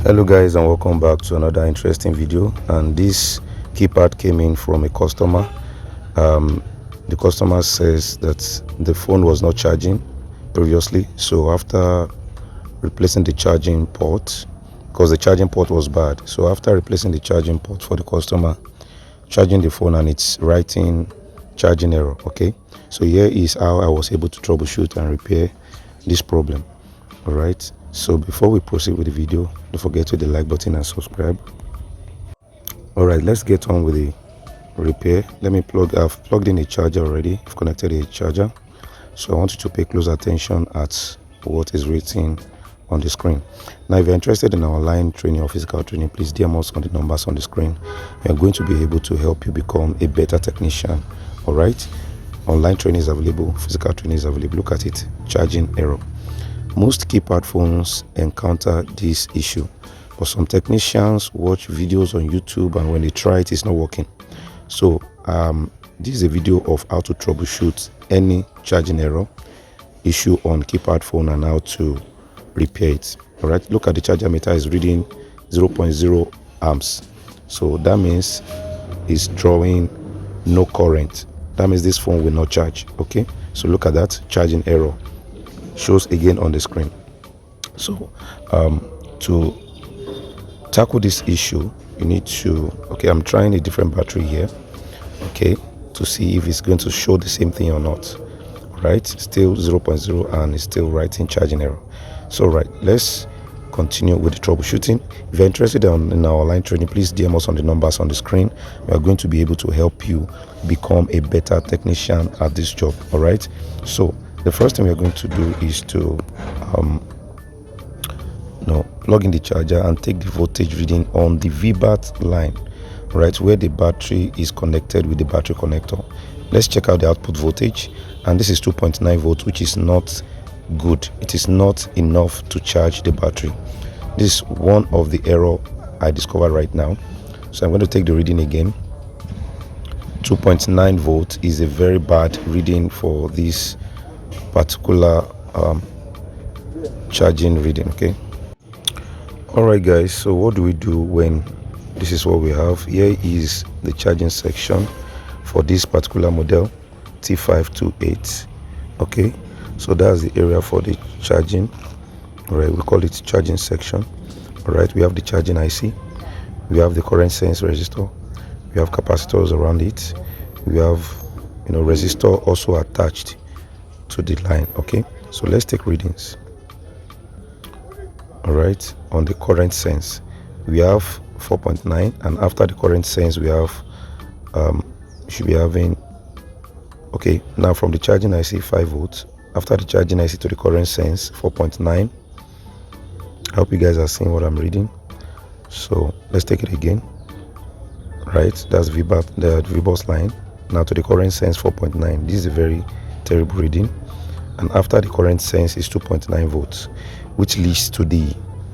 Hello guys, and welcome back to another interesting video. And this keypad came in from a customer. The customer says that the phone was not charging previously, so after replacing the charging port, because the charging port was bad, so after replacing the charging port for the customer, charging the phone and it's writing charging error. Okay, so here is how I was able to troubleshoot and repair this problem. All right, so before we proceed with the video, don't forget to hit the like button and subscribe. All right, let's get on with the repair. I've plugged in a charger already. I've connected a charger, so I want you to pay close attention at what is written on the screen. Now, if you're interested in our online training or physical training, please DM us on the numbers on the screen. We are going to be able to help you become a better technician. All right, online training is available, physical training is available. Look at it, charging error. Most keypad phones encounter this issue, but some technicians watch videos on YouTube and when they try it, it's not working. So this is a video of how to troubleshoot any charging error issue on keypad phone and how to repair it. All right, look at the charger meter is reading 0.0 amps, so that means it's drawing no current. That means this phone will not charge. Okay, so look at that, charging error shows again on the screen. So to tackle this issue, you need to, okay, I'm trying a different battery here, okay, to see if it's going to show the same thing or not. Right, still 0.0 and it's still writing charging error. So right, let's continue with the troubleshooting. If you're interested in our online training, please DM us on the numbers on the screen. We are going to be able to help you become a better technician at this job. All right, so the first thing we are going to do is to plug in the charger and take the voltage reading on the VBAT line, right where the battery is connected with the battery connector. Let's check out the output voltage, and this is 2.9 volts, which is not good. It is not enough to charge the battery. This is one of the error I discovered right now. So I'm going to take the reading again. 2.9 volts is a very bad reading for this particular charging reading. Okay, all right guys, so what do we do when this is what we have? Here is the charging section for this particular model, T528. okay, so that's the area for the charging. All right, we call it charging section. All right, we have the charging IC, we have the current sense resistor, we have capacitors around it, we have resistor also attached to the line. Okay, so let's take readings. All right, on the current sense we have 4.9, and after the current sense we have should be having, okay, now from the charging IC 5 volts, after the charging IC to the current sense 4.9. I hope you guys are seeing what I'm reading. So let's take it again. Right, that's VBAT, the VBUS line. Now to the current sense 4.9. This is a very terrible reading, and after the current sense is 2.9 volts, which leads to the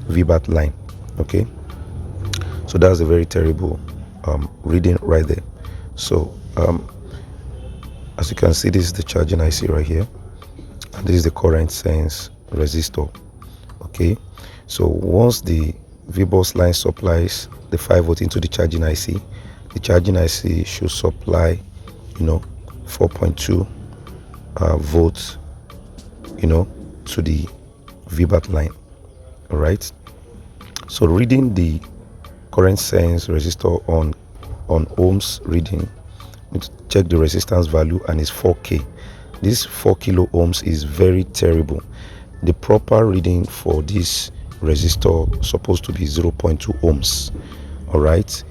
VBAT line. Okay, so that's a very terrible reading right there. So as you can see, this is the charging IC right here, and this is the current sense resistor. Okay, so once the VBUS line supplies the 5 volt into the charging IC, the charging IC should supply 4.2 volts to the VBAT line. All right, so reading the current sense resistor on ohms reading, check the resistance value, and it's 4k. This 4 kilo ohms is very terrible. The proper reading for this resistor supposed to be 0.2 ohms. All right,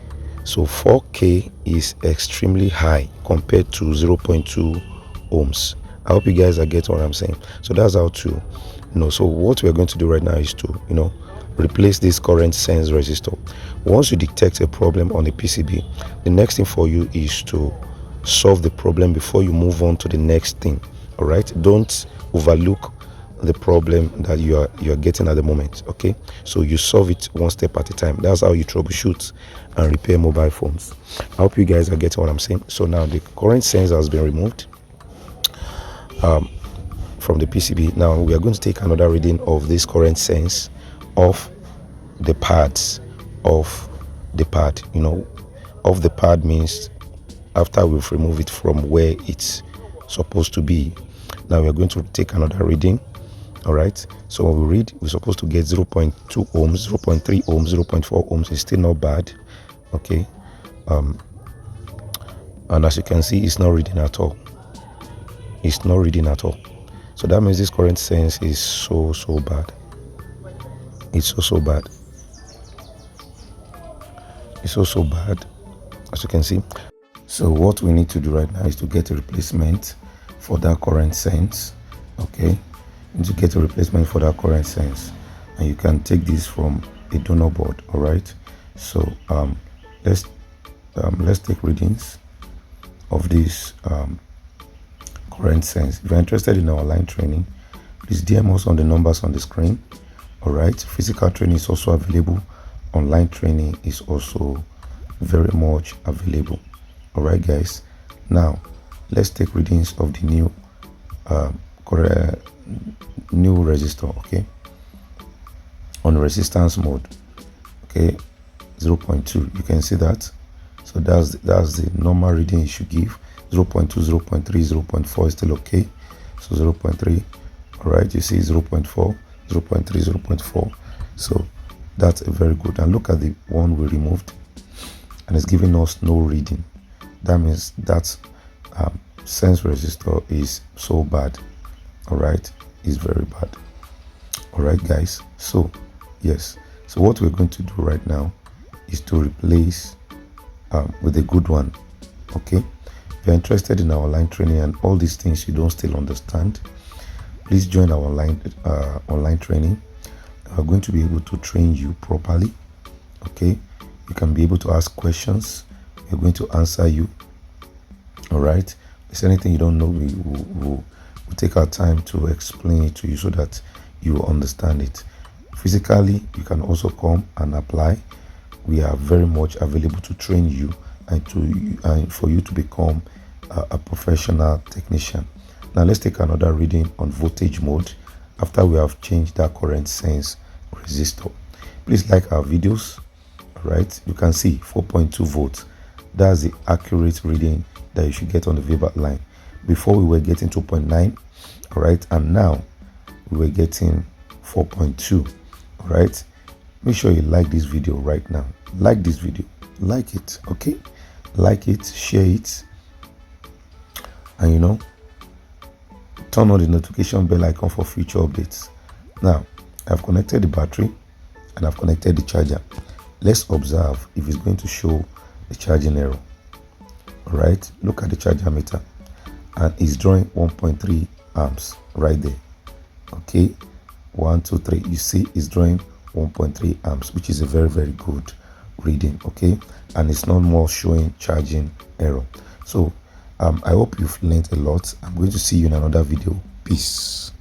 so 4k is extremely high compared to 0.2 ohms. I hope you guys are getting what I'm saying. So that's how to so what we're going to do right now is to replace this current sense resistor. Once you detect a problem on the PCB, the next thing for you is to solve the problem before you move on to the next thing. All right, don't overlook the problem that you are getting at the moment. Okay, so you solve it one step at a time. That's how you troubleshoot and repair mobile phones. I hope you guys are getting what I'm saying. So now the current sense has been removed from the PCB. Now we are going to take another reading of this current sense of the pads of the pad. You know, off the pad means after we've removed it from where it's supposed to be. Now we're going to take another reading. All right, so when we read, we're supposed to get 0.2 ohms, 0.3 ohms, 0.4 ohms. It's still not bad. Okay, and as you can see, it's not reading at all. It's not reading at all. So that means this current sense is so bad. It's so bad. It's so bad, as you can see. So what we need to do right now is to get a replacement for that current sense. Okay, to get a replacement for that current sense, and you can take this from a donor board. All right, so let's take readings of this current sense. If you're interested in our online training, please DM us on the numbers on the screen. All right, physical training is also available. Online training is also very much available. All right, guys, now let's take readings of the new new resistor. Okay, on resistance mode. Okay, 0.2, you can see that. So that's the normal reading you should give. 0.2, 0.3, 0.4 is still okay. So 0.3, all right, you see 0.4, 0.3, 0.4. So that's a very good. And look at the one we removed, and it's giving us no reading. That means that sense resistor is so bad. All right, it's very bad. All right, guys, so yes, so what we're going to do right now is to replace with a good one. Okay, if you're interested in our online training and all these things you don't still understand, please join our online training. We're going to be able to train you properly. Okay, you can be able to ask questions. We're going to answer you. All right, if there's anything you don't know, we'll take our time to explain it to you so that you understand it. Physically, you can also come and apply. We are very much available to train you and for you to become a professional technician. Now let's take another reading on voltage mode after we have changed that current sense resistor. Please like our videos. All right, you can see 4.2 volts. That's the accurate reading that you should get on the VBAT line. Before we were getting 2.9, all right, and now we were getting 4.2. all right, make sure you like this video right now. Like this video, like it. Okay, like it, share it, and you know, turn on the notification bell icon for future updates. Now I've connected the battery and I've connected the charger. Let's observe if it's going to show the charging error. All right, look at the charger meter, and it's drawing 1.3 amps right there. Okay, 1 2 3, you see it's drawing 1.3 amps, which is a very good reading. Okay, and it's not more showing charging error. So I hope you've learned a lot. I'm going to see you in another video. Peace.